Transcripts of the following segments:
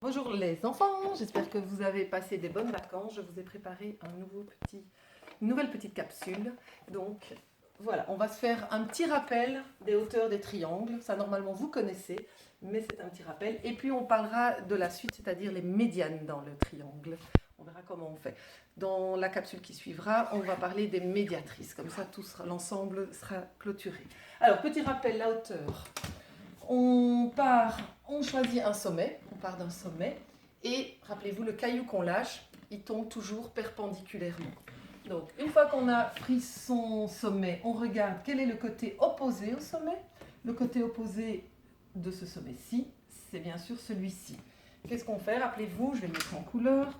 Bonjour les enfants, j'espère que vous avez passé des bonnes vacances. Je vous ai préparé une nouvelle petite capsule. Donc voilà, on va se faire un petit rappel des hauteurs des triangles. Ça normalement vous connaissez, mais c'est un petit rappel. Et puis on parlera de la suite, c'est-à-dire les médianes dans le triangle. On verra comment on fait. Dans la capsule qui suivra, on va parler des médiatrices. Comme ça, l'ensemble sera clôturé. Alors, petit rappel, la hauteur. On choisit un sommet, on part d'un sommet, et rappelez-vous, le caillou qu'on lâche, il tombe toujours perpendiculairement. Donc, une fois qu'on a pris son sommet, on regarde quel est le côté opposé au sommet. Le côté opposé de ce sommet-ci, c'est bien sûr celui-ci. Qu'est-ce qu'on fait? Rappelez-vous, je vais le mettre en couleur.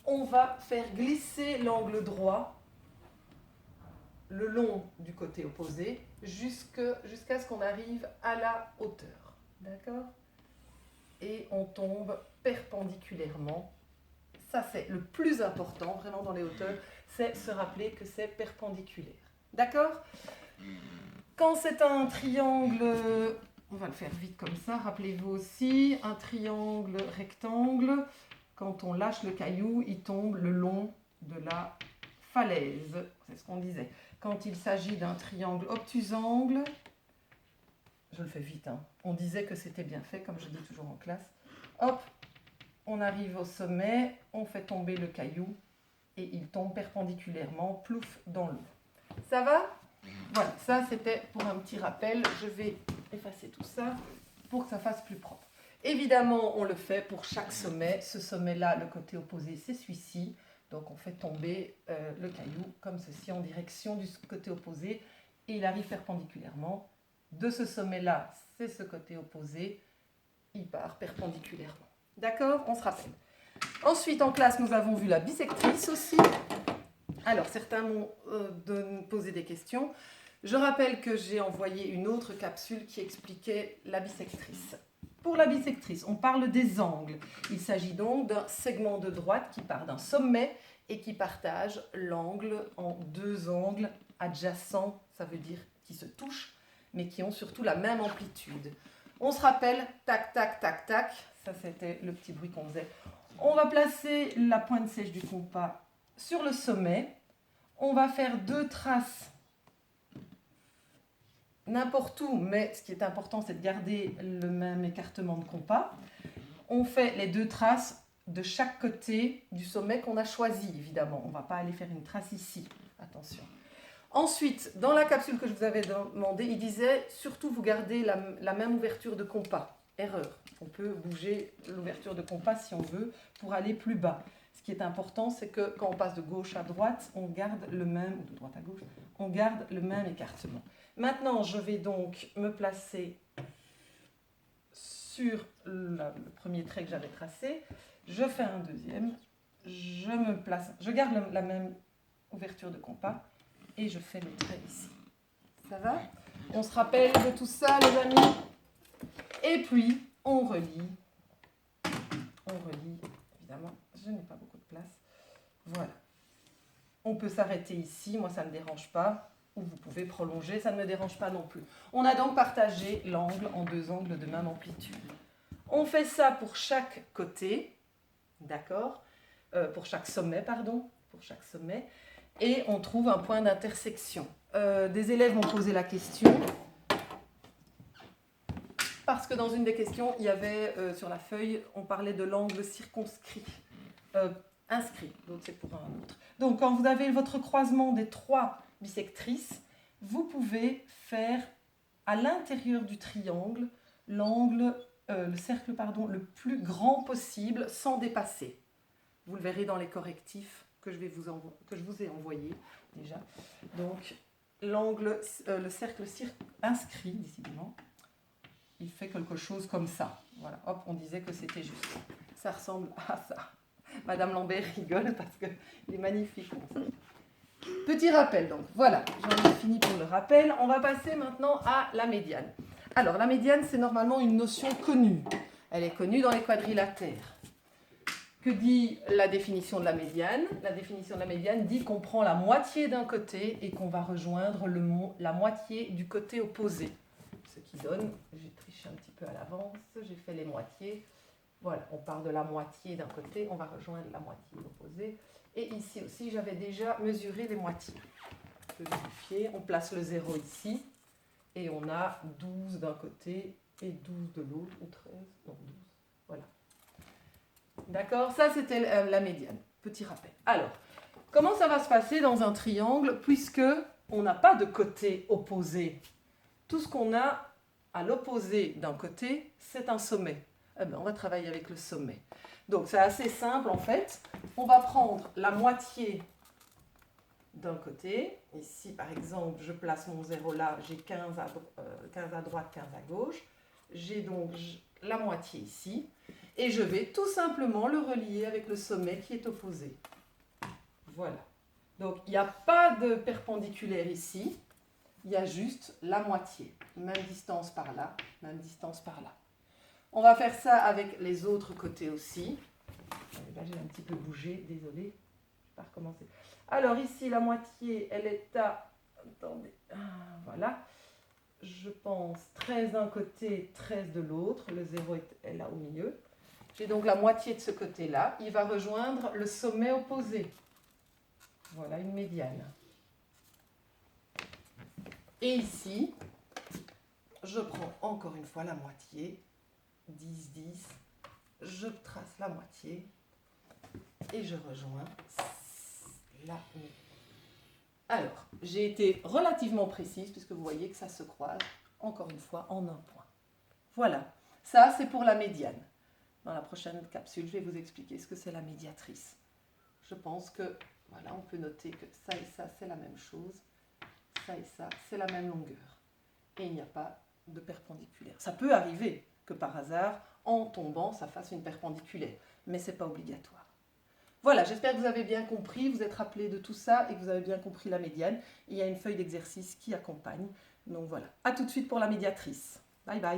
On va faire glisser l'angle droit le long du côté opposé jusqu'à ce qu'on arrive à la hauteur. D'accord? Et on tombe perpendiculairement. Ça, c'est le plus important, vraiment dans les hauteurs, c'est se rappeler que c'est perpendiculaire. D'accord? Quand c'est un triangle, on va le faire vite comme ça, rappelez-vous aussi, un triangle rectangle, quand on lâche le caillou, il tombe le long de la falaise. C'est ce qu'on disait. Quand il s'agit d'un triangle obtusangle, je le fais vite, hein, on disait que c'était bien fait, comme je dis toujours en classe. Hop, on arrive au sommet, on fait tomber le caillou et il tombe perpendiculairement, plouf, dans l'eau. Ça va? Voilà, ça c'était pour un petit rappel. Je vais effacer tout ça pour que ça fasse plus propre. Évidemment, on le fait pour chaque sommet. Ce sommet-là, le côté opposé, c'est celui-ci. Donc on fait tomber le caillou comme ceci en direction du côté opposé et il arrive perpendiculairement. De ce sommet-là, c'est ce côté opposé, il part perpendiculairement. D'accord? On se rappelle. Ensuite, en classe, nous avons vu la bisectrice aussi. Alors, certains m'ont posé des questions. Je rappelle que j'ai envoyé une autre capsule qui expliquait la bisectrice. Pour la bisectrice, on parle des angles. Il s'agit donc d'un segment de droite qui part d'un sommet et qui partage l'angle en deux angles adjacents, ça veut dire qui se touchent, mais qui ont surtout la même amplitude. On se rappelle, tac, tac, tac, tac, ça c'était le petit bruit qu'on faisait. On va placer la pointe sèche du compas sur le sommet. On va faire deux traces n'importe où, mais ce qui est important, c'est de garder le même écartement de compas. On fait les deux traces de chaque côté du sommet qu'on a choisi, évidemment. On ne va pas aller faire une trace ici, attention. Ensuite, dans la capsule que je vous avais demandé, il disait surtout vous gardez la même ouverture de compas. Erreur. On peut bouger l'ouverture de compas si on veut pour aller plus bas. Ce qui est important, c'est que quand on passe de gauche à droite, on garde le même, ou de droite à gauche, on garde le même écartement. Maintenant, je vais donc me placer sur le premier trait que j'avais tracé. Je fais un deuxième. Je me place, je garde la même ouverture de compas et je fais le trait ici. Ça va? On se rappelle de tout ça, les amis? Et puis, on relie. Évidemment, je n'ai pas beaucoup de place. Voilà. On peut s'arrêter ici, moi ça ne me dérange pas. Ou vous pouvez prolonger, ça ne me dérange pas non plus. On a donc partagé l'angle en deux angles de même amplitude. On fait ça pour chaque côté, d'accord, pour chaque sommet, pardon, pour chaque sommet, et on trouve un point d'intersection. Des élèves m'ont posé la question, parce que dans une des questions, il y avait sur la feuille, on parlait de l'angle circonscrit, inscrit, donc c'est pour un autre. Donc quand vous avez votre croisement des trois bisectrices, vous pouvez faire à l'intérieur du triangle le cercle le plus grand possible sans dépasser. Vous le verrez dans les correctifs que je vous ai envoyés déjà. Donc le cercle inscrit, décidément, il fait quelque chose comme ça. Voilà, hop, on disait que c'était juste. Ça ressemble à ça. Madame Lambert rigole parce qu'il est magnifique. Petit rappel donc, voilà, j'en ai fini pour le rappel. On va passer maintenant à la médiane. Alors la médiane, c'est normalement une notion connue. Elle est connue dans les quadrilatères. Que dit la définition de la médiane? La définition de la médiane dit qu'on prend la moitié d'un côté et qu'on va rejoindre la moitié du côté opposé. Ce qui donne, j'ai triché un petit peu à l'avance, j'ai fait les moitiés. Voilà, on part de la moitié d'un côté, on va rejoindre la moitié opposée. Et ici aussi, j'avais déjà mesuré les moitiés. Je peux vérifier, on place le 0 ici, et on a 12 d'un côté et 12 de l'autre, ou 13, non 12, voilà. D'accord, ça c'était la médiane, petit rappel. Alors, comment ça va se passer dans un triangle, puisque on n'a pas de côté opposé? Tout ce qu'on a à l'opposé d'un côté, c'est un sommet. Eh bien, on va travailler avec le sommet. Donc c'est assez simple en fait. On va prendre la moitié d'un côté. Ici par exemple, je place mon 0 là, j'ai 15 à droite, 15 à gauche. J'ai donc la moitié ici. Et je vais tout simplement le relier avec le sommet qui est opposé. Voilà. Donc il n'y a pas de perpendiculaire ici. Il y a juste la moitié. Même distance par là, même distance par là. On va faire ça avec les autres côtés aussi. Là, j'ai un petit peu bougé, désolé. Je ne vais pas recommencer. Alors ici, la moitié, elle est à... Attendez, voilà. Je pense 13 d'un côté, 13 de l'autre. Le 0 est là au milieu. J'ai donc la moitié de ce côté-là. Il va rejoindre le sommet opposé. Voilà une médiane. Et ici, je prends encore une fois la moitié. 10, 10. Je trace la moitié. Et je rejoins la médiane. Alors, j'ai été relativement précise puisque vous voyez que ça se croise, encore une fois, en un point. Voilà, ça c'est pour la médiane. Dans la prochaine capsule, je vais vous expliquer ce que c'est la médiatrice. Je pense que, voilà, on peut noter que ça et ça, c'est la même chose. Ça et ça, c'est la même longueur. Et il n'y a pas de perpendiculaire. Ça peut arriver que par hasard, en tombant, ça fasse une perpendiculaire, mais ce n'est pas obligatoire. Voilà, j'espère que vous avez bien compris, vous êtes rappelé de tout ça et que vous avez bien compris la médiane. Il y a une feuille d'exercice qui accompagne. Donc voilà, à tout de suite pour la médiatrice. Bye bye.